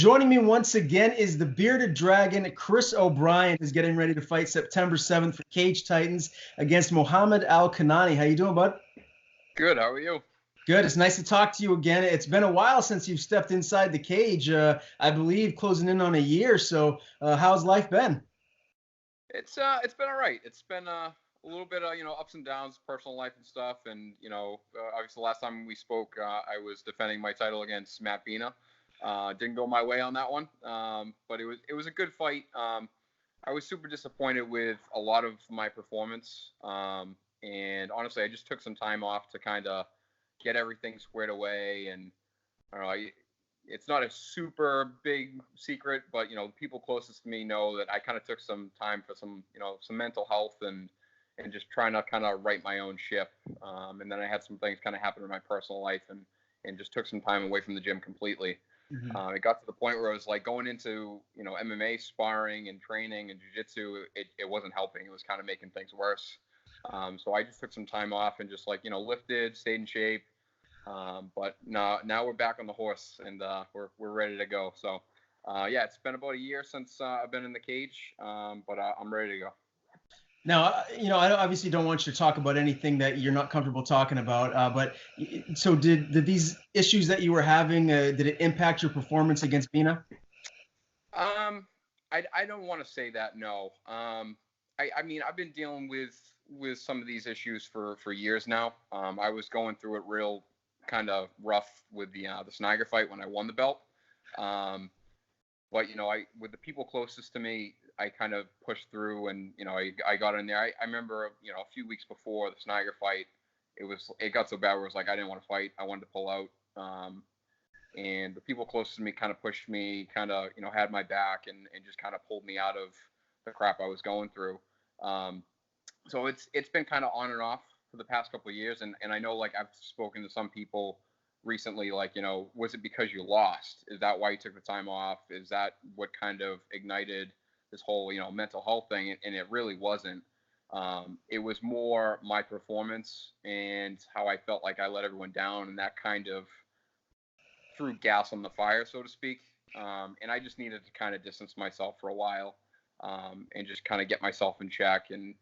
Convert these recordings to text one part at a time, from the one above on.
joining me once again is the bearded dragon. Chris O'Brien is getting ready to fight September 7th for Cage Titans against Mohammad Al Kinani. How you doing, bud? Good. How are you? Good. It's nice to talk to you again. It's been a while since you've stepped inside the cage. I believe closing in on a year. So, how's life been? It's been all right. It's been a little bit of ups and downs, personal life and stuff. And obviously the last time we spoke, I was defending my title against Matt Beina. Didn't go my way on that one, but it was a good fight. I was super disappointed with a lot of my performance, and honestly, I just took some time off to kind of get everything squared away. And I don't know, it's not a super big secret, but the people closest to me know that I kind of took some time for some mental health and just trying to kind of right my own ship. And then I had some things kind of happen in my personal life and just took some time away from the gym completely. It got to the point where I was like going into MMA sparring and training and jiu-jitsu. It wasn't helping. It was kind of making things worse. So I just took some time off and just lifted, stayed in shape. But now we're back on the horse and we're ready to go. So yeah, it's been about a year since I've been in the cage, but I'm ready to go. Now, I obviously don't want you to talk about anything that you're not comfortable talking about. But so did these issues that you were having, did it impact your performance against Beina? I don't want to say that, no. I mean, I've been dealing with some of these issues for years now. I was going through it real kind of rough with the Snyder fight when I won the belt. But with the people closest to me, I kind of pushed through and I got in there. I remember a few weeks before the Snyder fight, it got so bad where it was like I didn't want to fight. I wanted to pull out. And the people closest to me kind of pushed me, kind of had my back and just kind of pulled me out of the crap I was going through. So it's been kind of on and off for the past couple of years, and I know I've spoken to some people recently, was it because you lost? Is that why you took the time off? Is that what kind of ignited this whole mental health thing? And it really wasn't. It was more my performance and how I felt like I let everyone down, and that kind of threw gas on the fire, so to speak. And I just needed to kind of distance myself for a while, and just kind of get myself in check. And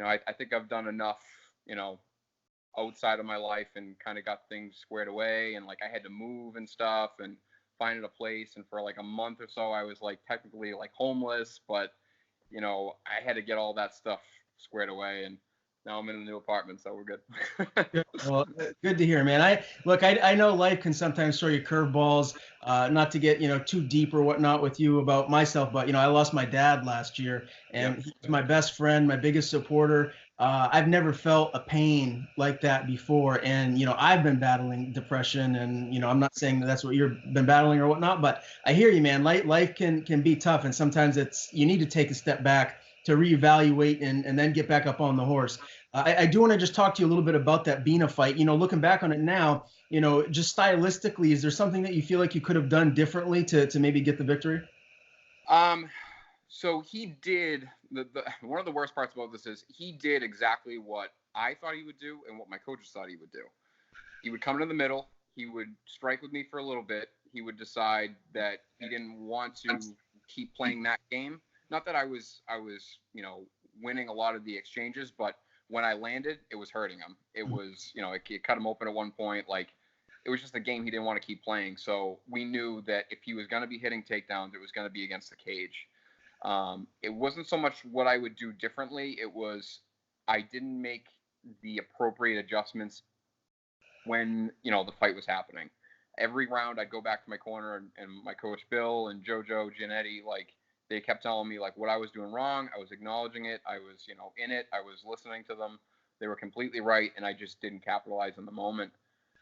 I think I've done enough outside of my life and kind of got things squared away, and I had to move and stuff and finding a place. And for a month or so I was technically homeless, but I had to get all that stuff squared away, and now I'm in a new apartment, so we're good. Well, good to hear, man. I know life can sometimes throw you curveballs. Not to get too deep or whatnot with you about myself, but I lost my dad last year, and Yep. He was my best friend, my biggest supporter. I've never felt a pain like that before, and I've been battling depression, and I'm not saying that that's what you've been battling or whatnot, but I hear you, man. Life can be tough, and sometimes you need to take a step back to reevaluate and then get back up on the horse. I do want to just talk to you a little bit about that Beina fight. Looking back on it now, just stylistically, is there something that you feel like you could have done differently to maybe get the victory? So he did one of the worst parts about this is he did exactly what I thought he would do and what my coaches thought he would do. He would come into the middle. He would strike with me for a little bit. He would decide that he didn't want to keep playing that game. Not that I was winning a lot of the exchanges, but when I landed, it was hurting him. It was, it cut him open at one point. It was just a game he didn't want to keep playing. So we knew that if he was going to be hitting takedowns, it was going to be against the cage. It wasn't so much what I would do differently. It was I didn't make the appropriate adjustments when, the fight was happening. Every round I'd go back to my corner and my coach Bill and JoJo, Jannetty, they kept telling me what I was doing wrong. I was acknowledging it. I was, in it. I was listening to them. They were completely right, and I just didn't capitalize in the moment.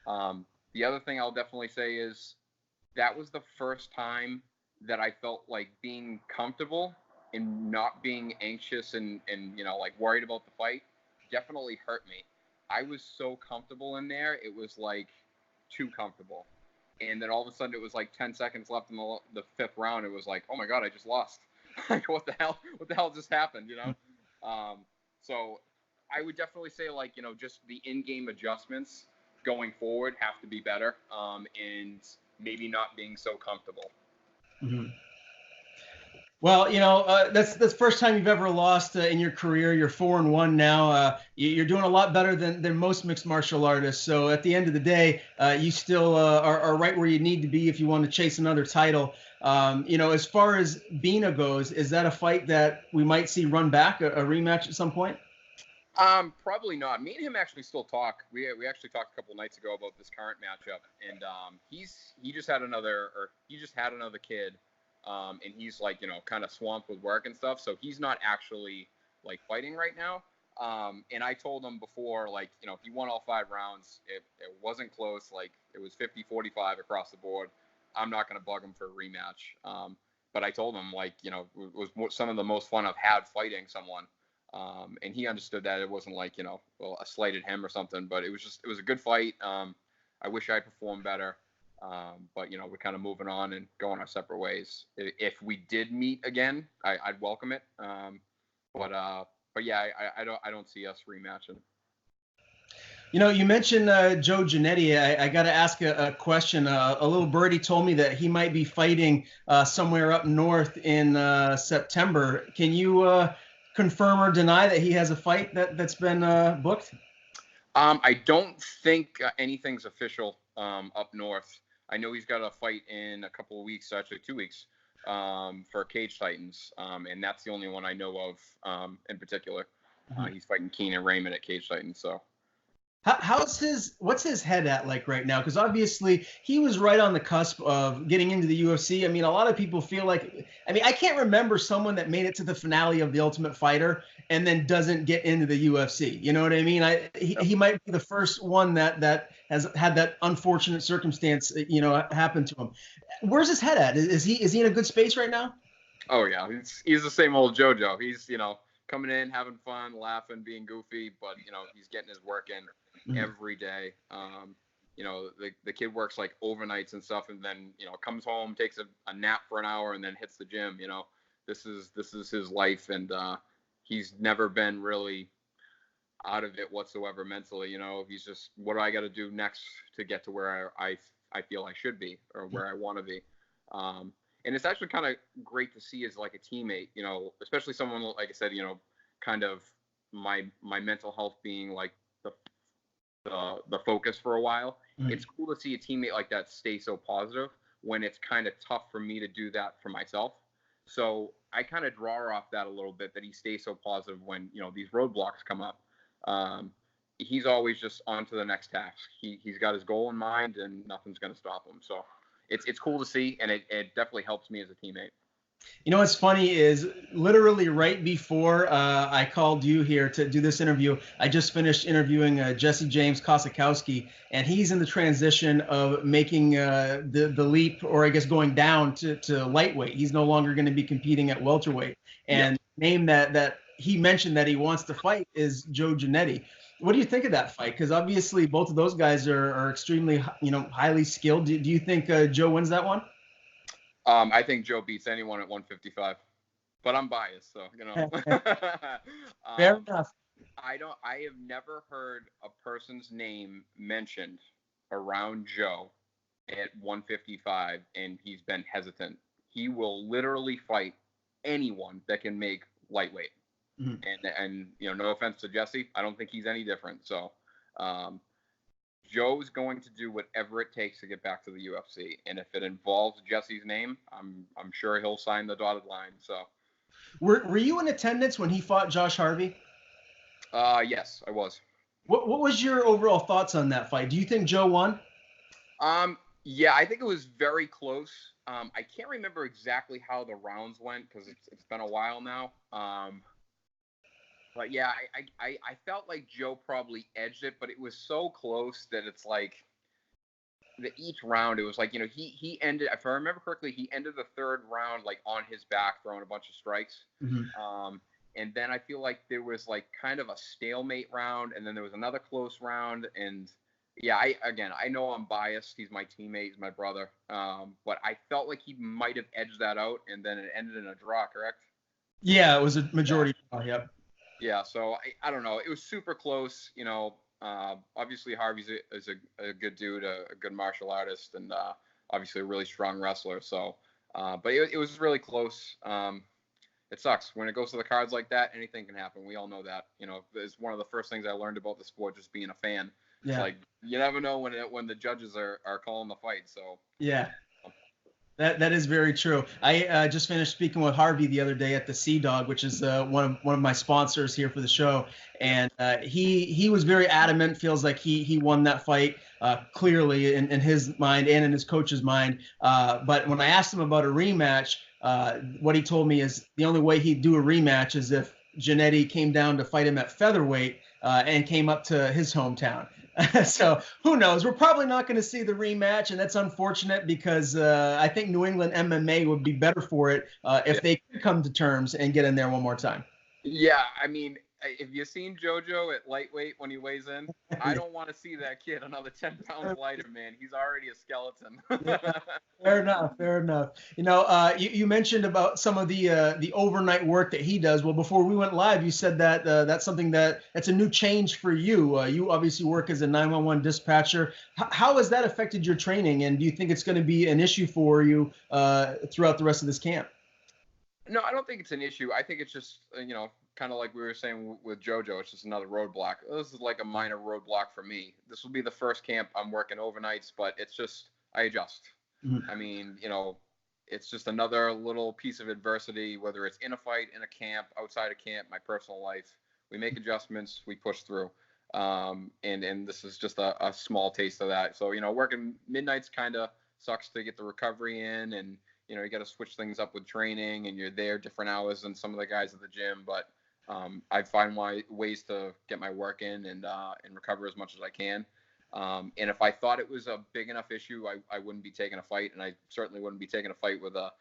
The other thing I'll definitely say is that was the first time that I felt like being comfortable and not being anxious and worried about the fight definitely hurt me. I was so comfortable in there. It was too comfortable. And then all of a sudden it was 10 seconds left in the fifth round. It was oh my God, I just lost. What the hell just happened, So I would definitely say just the in-game adjustments going forward have to be better, and maybe not being so comfortable. Mhm. Well, that's the first time you've ever lost in your career. You're 4-1 now. You're doing a lot better than most mixed martial artists. So at the end of the day, you still are right where you need to be if you want to chase another title. As far as Beina goes, is that a fight that we might see run back, a rematch at some point? Probably not. Me and him actually still talk. We actually talked a couple nights ago about this current matchup, and he just had another kid, and he's like kind of swamped with work and stuff, so he's not actually like fighting right now. And I told him before, like he won all 5 rounds. It wasn't close. Like it was 50-45 across the board. I'm not gonna bug him for a rematch. But I told him like it was some of the most fun I've had fighting someone. And he understood that it wasn't like I slighted him or something, but it was a good fight. I wish I performed better, but we're kind of moving on and going our separate ways. If we did meet again, I'd welcome it. But yeah, I don't see us rematching. You mentioned Joe Jannetti. I got to ask a question. A little birdie told me that he might be fighting somewhere up north in September. Can you confirm or deny that he has a fight that's been booked? I don't think anything's official up north. I know he's got a fight in a couple of weeks, actually 2 weeks, for Cage Titans, and that's the only one I know of in particular. He's fighting Keenan Raymond at Cage Titans, so. What's his head at like right now? Because obviously he was right on the cusp of getting into the UFC. I mean, a lot of people feel like, I can't remember someone that made it to the finale of The Ultimate Fighter and then doesn't get into the UFC. You know what I mean? He might be the first one that has had that unfortunate circumstance, happen to him. Where's his head at? Is he in a good space right now? Oh yeah, he's the same old JoJo. He's coming in, having fun, laughing, being goofy, but he's getting his work in every day. The kid works like overnights and stuff, and then comes home, takes a nap for an hour, and then hits the gym. This is his life, and he's never been really out of it whatsoever mentally. He's just, what do I got to do next to get to where I feel I should be, or where I want to be. And it's actually kind of great to see as like a teammate, especially someone like I said, kind of my mental health being like the focus for a while. Mm-hmm. It's cool to see a teammate like that stay so positive when it's kind of tough for me to do that for myself. So I kind of draw off that a little bit, that he stays so positive when these roadblocks come up. He's always just on to the next task. He's got his goal in mind, and nothing's going to stop him. So it's cool to see, and it definitely helps me as a teammate. What's funny is literally right before I called you here to do this interview, I just finished interviewing Jesse James Kowski, and he's in the transition of making the leap, or I guess going down to lightweight. He's no longer going to be competing at welterweight. And the name that he mentioned that he wants to fight is Joe Jannetty. What do you think of that fight? Because obviously both of those guys are extremely highly skilled. Do you think Joe wins that one? I think Joe beats anyone at 155, but I'm biased, so Fair enough. I have never heard a person's name mentioned around Joe at 155, and he's been hesitant. He will literally fight anyone that can make lightweight. Mm-hmm. And no offense to Jesse, I don't think he's any different. So Joe's going to do whatever it takes to get back to the UFC, and if it involves Jesse's name, I'm sure he'll sign the dotted line. So, were you in attendance when he fought Josh Harvey? Yes, I was. What was your overall thoughts on that fight? Do you think Joe won? Yeah, I think it was very close. I can't remember exactly how the rounds went because it's been a while now. But yeah, I felt like Joe probably edged it, but it was so close that it's like each round it was like he ended, if I remember correctly, he ended the third round like on his back throwing a bunch of strikes. Mm-hmm. And then I feel like there was like kind of a stalemate round, and then there was another close round. And yeah, I know I'm biased. He's my teammate, he's my brother. But I felt like he might have edged that out, and then it ended in a draw, correct? Yeah, it was a majority draw. Yep. Yeah, so I don't know. It was super close. Obviously Harvey is a good dude, a good martial artist, and obviously a really strong wrestler. So But it was really close. It sucks when it goes to the cards like that. Anything can happen. We all know that. It's one of the first things I learned about the sport, just being a fan. Yeah. It's like you never know when the judges are calling the fight. So yeah. That is very true. I just finished speaking with Harvey the other day at the Sea Dog, which is one of my sponsors here for the show, and he was very adamant. Feels like he won that fight clearly in his mind and in his coach's mind. But when I asked him about a rematch, what he told me is the only way he'd do a rematch is if Jannetty came down to fight him at featherweight and came up to his hometown. So who knows? We're probably not going to see the rematch, and that's unfortunate because I think New England MMA would be better for it if they could come to terms and get in there one more time. Yeah, I mean, if you've seen JoJo at lightweight when he weighs in, I don't want to see that kid another 10 pounds lighter, man. He's already a skeleton. Yeah, fair enough. You mentioned about some of the overnight work that he does. Well, before we went live, you said that that's something that's a new change for you. You obviously work as a 911 dispatcher. How has that affected your training, and do you think it's going to be an issue for you throughout the rest of this camp? No, I don't think it's an issue. I think it's just, kind of like we were saying with JoJo, it's just another roadblock. This is like a minor roadblock for me. This will be the first camp I'm working overnights, but it's just, I adjust. Mm-hmm. I mean, it's just another little piece of adversity, whether it's in a fight, in a camp, outside of camp, my personal life. We make adjustments, we push through. And this is just a small taste of that. So, working midnights kind of sucks to get the recovery in, and you got to switch things up with training, and you're there different hours than some of the guys at the gym. But I find ways to get my work in and recover as much as I can. And if I thought it was a big enough issue, I wouldn't be taking a fight, and I certainly wouldn't be taking a fight with a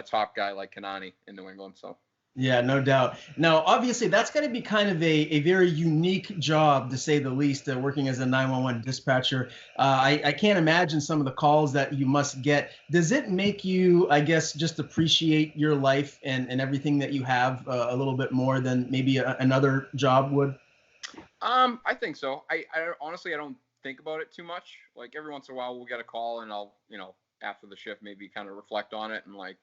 top guy like Kinani in New England. So. Yeah, no doubt. Now, obviously, that's going to be kind of a very unique job, to say the least, working as a 911 dispatcher. I can't imagine some of the calls that you must get. Does it make you, I guess, just appreciate your life and everything that you have a little bit more than maybe another job would? I think so. I honestly, I don't think about it too much. Like every once in a while, we'll get a call, and I'll, after the shift, maybe kind of reflect on it and like,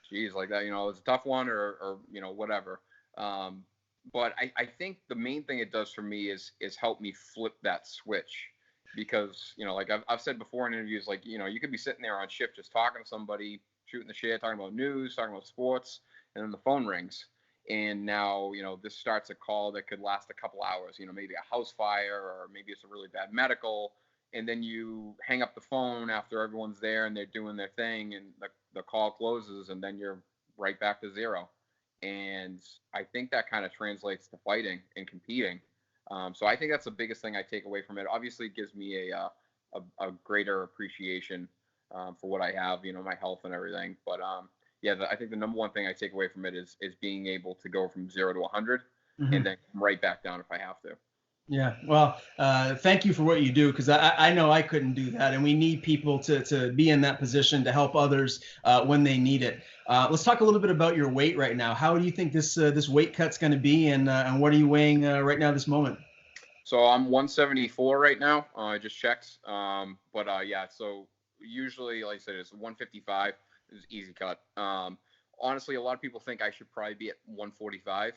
geez, like that, it's a tough one or whatever. But I think the main thing it does for me is help me flip that switch, because, like I've said before in interviews, like, you could be sitting there on shift just talking to somebody, shooting the shit, talking about news, talking about sports, and then the phone rings. And now, this starts a call that could last a couple hours, maybe a house fire, or maybe it's a really bad medical. And then you hang up the phone after everyone's there and they're doing their thing, and the call closes, and then you're right back to zero. And I think that kind of translates to fighting and competing. So I think that's the biggest thing I take away from it. Obviously, it gives me a greater appreciation for what I have, my health and everything. But I think the number one thing I take away from it is being able to go from 0 to 100 and then come right back down if I have to. Yeah, well, thank you for what you do, because I know I couldn't do that, and we need people to be in that position to help others when they need it. Let's talk a little bit about your weight right now. How do you think this weight cut's going to be, and what are you weighing right now this moment? So I'm 174 right now. I just checked. So usually, like I said, it's 155 is easy cut. Honestly, a lot of people think I should probably be at 145,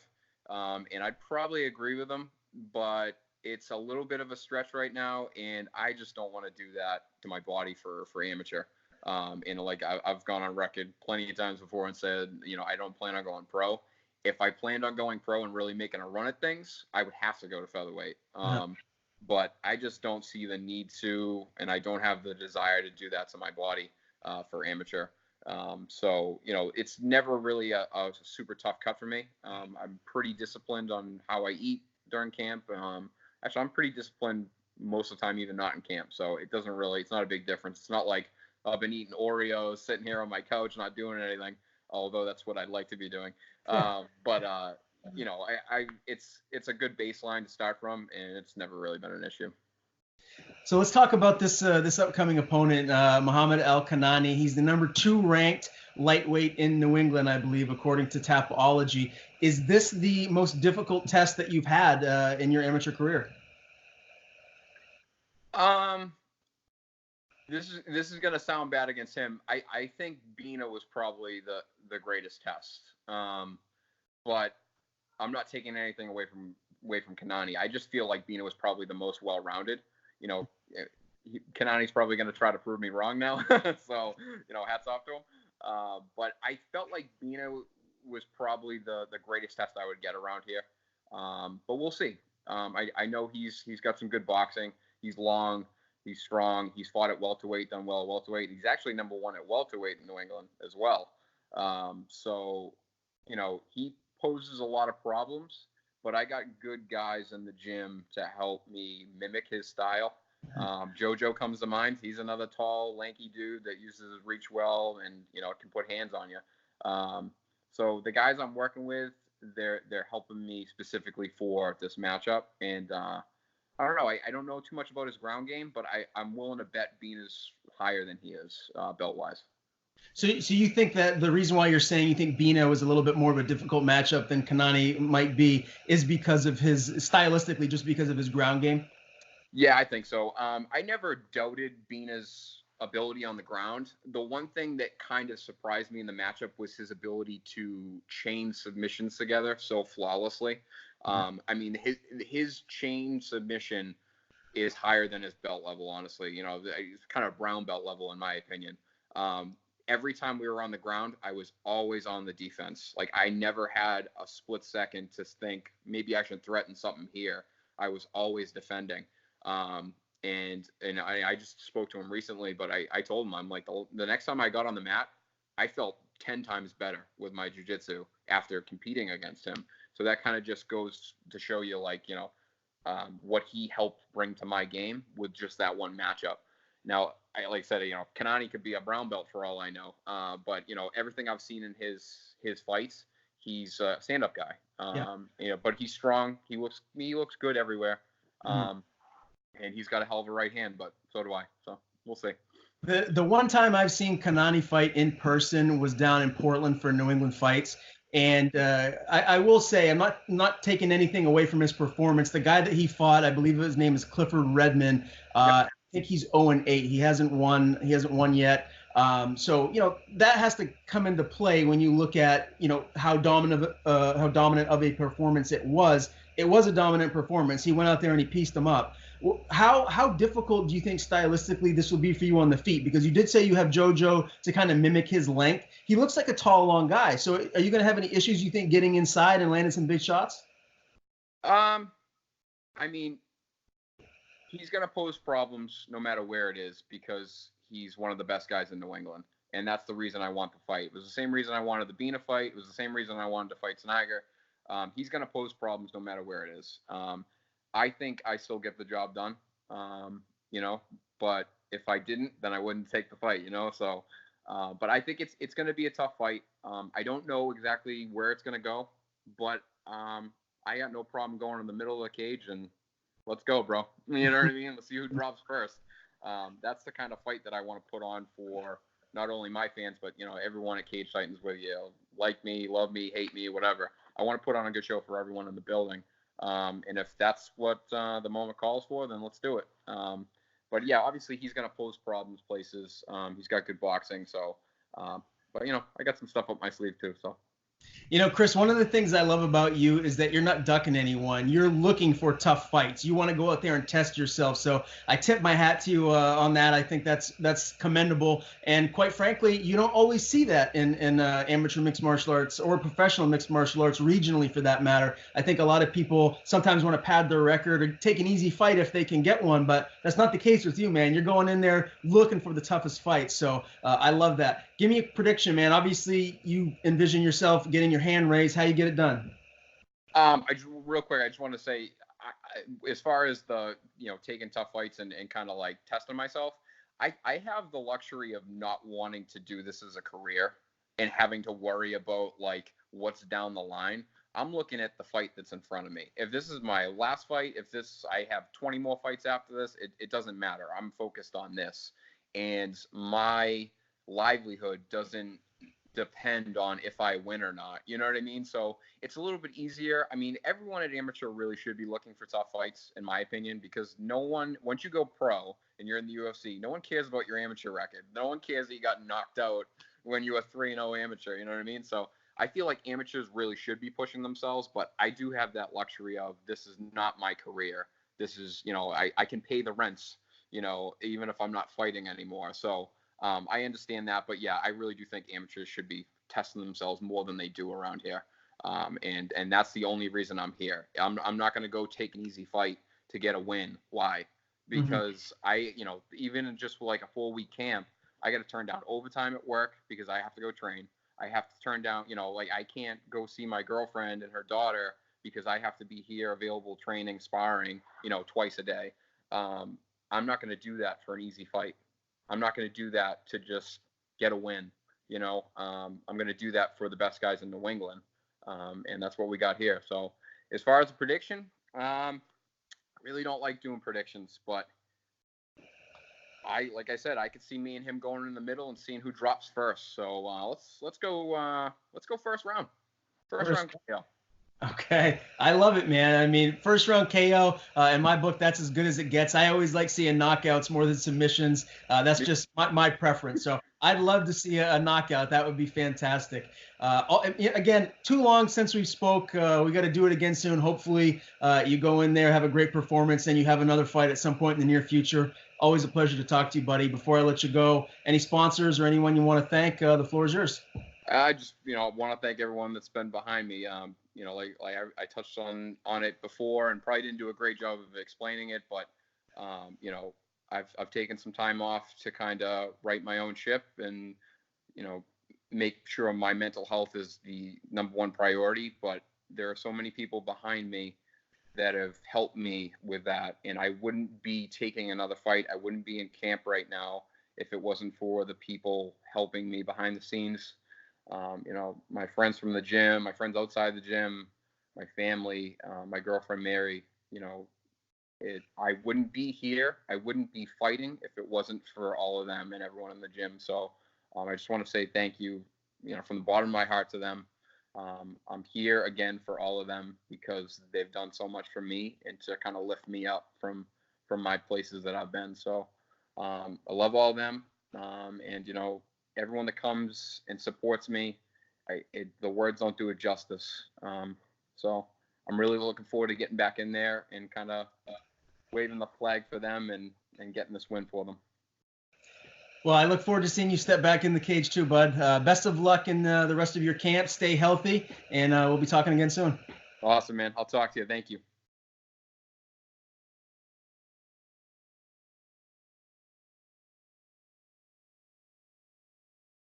and I'd probably agree with them. But it's a little bit of a stretch right now, and I just don't want to do that to my body for amateur. And like I've gone on record plenty of times before and said, I don't plan on going pro. If I planned on going pro and really making a run at things, I would have to go to featherweight. But I just don't see the need to, and I don't have the desire to do that to my body for amateur. So it's never really a super tough cut for me. I'm pretty disciplined on how I eat during camp. Actually, I'm pretty disciplined most of the time, even not in camp. So it's not a big difference. It's not like I've been eating Oreos, sitting here on my couch, not doing anything, although that's what I'd like to be doing. It's a good baseline to start from, and it's never really been an issue. So let's talk about this upcoming opponent, Mohammad Al Kinani. He's the number 2 ranked lightweight in New England, I believe, according to Tapology. Is this the most difficult test that you've had in your amateur career? This is gonna sound bad against him. I think Beina was probably the greatest test. But I'm not taking anything away from Kinani. I just feel like Beina was probably the most well-rounded. You know, Kanani's probably going to try to prove me wrong now. So, hats off to him. But I felt like Beina was probably the greatest test I would get around here. But we'll see. I know he's got some good boxing. He's long. He's strong. He's fought at welterweight, done well at welterweight. He's actually number one at welterweight in New England as well. So, he poses a lot of problems, but I got good guys in the gym to help me mimic his style. Jojo comes to mind. He's another tall, lanky dude that uses his reach well and can put hands on you. So the guys I'm working with, they're helping me specifically for this matchup. And I don't know. I don't know too much about his ground game, but I'm willing to bet Beina's higher than he is belt wise. So you think that the reason why you're saying you think Beina was a little bit more of a difficult matchup than Kinani might be is because of his stylistically, just because of his ground game? Yeah, I think so. I never doubted Beina's ability on the ground. The one thing that kind of surprised me in the matchup was his ability to chain submissions together so flawlessly. I mean, his chain submission is higher than his belt level, honestly. It's kind of brown belt level in my opinion. Every time we were on the ground, I was always on the defense. Like, I never had a split second to think maybe I should threaten something here. I was always defending. And I just spoke to him recently, but I told him, I'm like, the next time I got on the mat, I felt 10 times better with my jiu-jitsu after competing against him. So that kind of just goes to show you, like, what he helped bring to my game with just that one matchup. Now, like I said, Kinani could be a brown belt for all I know. But everything I've seen in his fights, he's a stand-up guy. But he's strong. He looks good everywhere. And he's got a hell of a right hand, but so do I. So we'll see. The one time I've seen Kinani fight in person was down in Portland for New England Fights. And I will say, I'm not taking anything away from his performance. The guy that he fought, I believe his name is Clifford Redmond. Yep. I think he's 0-8. He hasn't won yet. So that has to come into play when you look at how dominant of a performance it was. It was a dominant performance. He went out there and he pieced them up. How difficult do you think stylistically this will be for you on the feet? Because you did say you have Jojo to kind of mimic his length. He looks like a tall, long guy. So are you going to have any issues, you think, getting inside and landing some big shots? I mean, he's going to pose problems no matter where it is because he's one of the best guys in New England. And that's the reason I want the fight. It was the same reason I wanted the Beina fight. It was the same reason I wanted to fight Snyder. He's going to pose problems no matter where it is. I think I still get the job done, but if I didn't, then I wouldn't take the fight, so, but I think it's going to be a tough fight. I don't know exactly where it's going to go, but I got no problem going in the middle of the cage and let's go, bro. You know what I mean? Let's see who drops first. That's the kind of fight that I want to put on for not only my fans, but, everyone at Cage Titans, whether you like me, love me, hate me, whatever. I want to put on a good show for everyone in the building. And if that's what the moment calls for, then let's do it. But yeah, obviously he's going to pose problems places. He's got good boxing. So, but I got some stuff up my sleeve too. So. Chris, one of the things I love about you is that you're not ducking anyone. You're looking for tough fights. You want to go out there and test yourself. So I tip my hat to you on that. I think that's commendable. And quite frankly, you don't always see that in amateur mixed martial arts or professional mixed martial arts, regionally for that matter. I think a lot of people sometimes want to pad their record or take an easy fight if they can get one, but that's not the case with you, man. You're going in there looking for the toughest fight. So I love that. Give me a prediction, man. Obviously, you envision yourself getting your hand raised. How you get it done? Real quick, I just want to say, as far as the taking tough fights and kind of like testing myself, I have the luxury of not wanting to do this as a career and having to worry about like what's down the line. I'm looking at the fight that's in front of me. If this is my last fight, I have 20 more fights after this, it doesn't matter. I'm focused on this, and my livelihood doesn't depend on if I win or not. You know what I mean? So it's a little bit easier. I mean, everyone at amateur really should be looking for tough fights, in my opinion, because no one, once you go pro and you're in the UFC, no one cares about your amateur record. No one cares that you got knocked out when you were 3-0 amateur. You know what I mean? So I feel like amateurs really should be pushing themselves, but I do have that luxury of, this is not my career. This is, you know, I can pay the rents, you know, even if I'm not fighting anymore. So I understand that, but yeah, I really do think amateurs should be testing themselves more than they do around here. And that's the only reason I'm here. I'm not going to go take an easy fight to get a win. Why? Because you know, even in just like a 4-week camp, I got to turn down overtime at work because I have to go train. I have to turn down, you know, like I can't go see my girlfriend and her daughter because I have to be here available training, sparring, you know, twice a day. I'm not going to do that for an easy fight. I'm not going to do that to just get a win. You know, I'm going to do that for the best guys in New England. And that's what we got here. So as far as a prediction, I really don't like doing predictions, but like I said, I could see me and him going in the middle and seeing who drops first. So let's go first round. First round KO. Okay, I love it, man. I mean, first round KO, in my book, that's as good as it gets. I always like seeing knockouts more than submissions. That's just my preference. So I'd love to see a knockout. That would be fantastic. Again, too long since we spoke. We got to do it again soon. Hopefully, you go in there, have a great performance, and you have another fight at some point in the near future. Always a pleasure to talk to you, buddy. Before I let you go, any sponsors or anyone you want to thank, the floor is yours. I just, you know, want to thank everyone that's been behind me. You know, like I touched on it before and probably didn't do a great job of explaining it, but you know, I've taken some time off to kind of right my own ship and, you know, make sure my mental health is the #1 priority. But there are so many people behind me that have helped me with that, and I wouldn't be taking another fight. I wouldn't be in camp right now if it wasn't for the people helping me behind the scenes. You know, my friends from the gym, my friends outside the gym, my family, my girlfriend Mary. You know, I wouldn't be here. I wouldn't be fighting if it wasn't for all of them and everyone in the gym. So I just want to say thank you, you know, from the bottom of my heart to them. I'm here again for all of them because they've done so much for me and to kind of lift me up from my places that I've been. So I love all of them. And, you know, everyone that comes and supports me, the words don't do it justice. So I'm really looking forward to getting back in there and kind of waving the flag for them and getting this win for them. Well, I look forward to seeing you step back in the cage too, bud. Best of luck in the rest of your camp. Stay healthy, and we'll be talking again soon. Awesome, man. I'll talk to you. Thank you.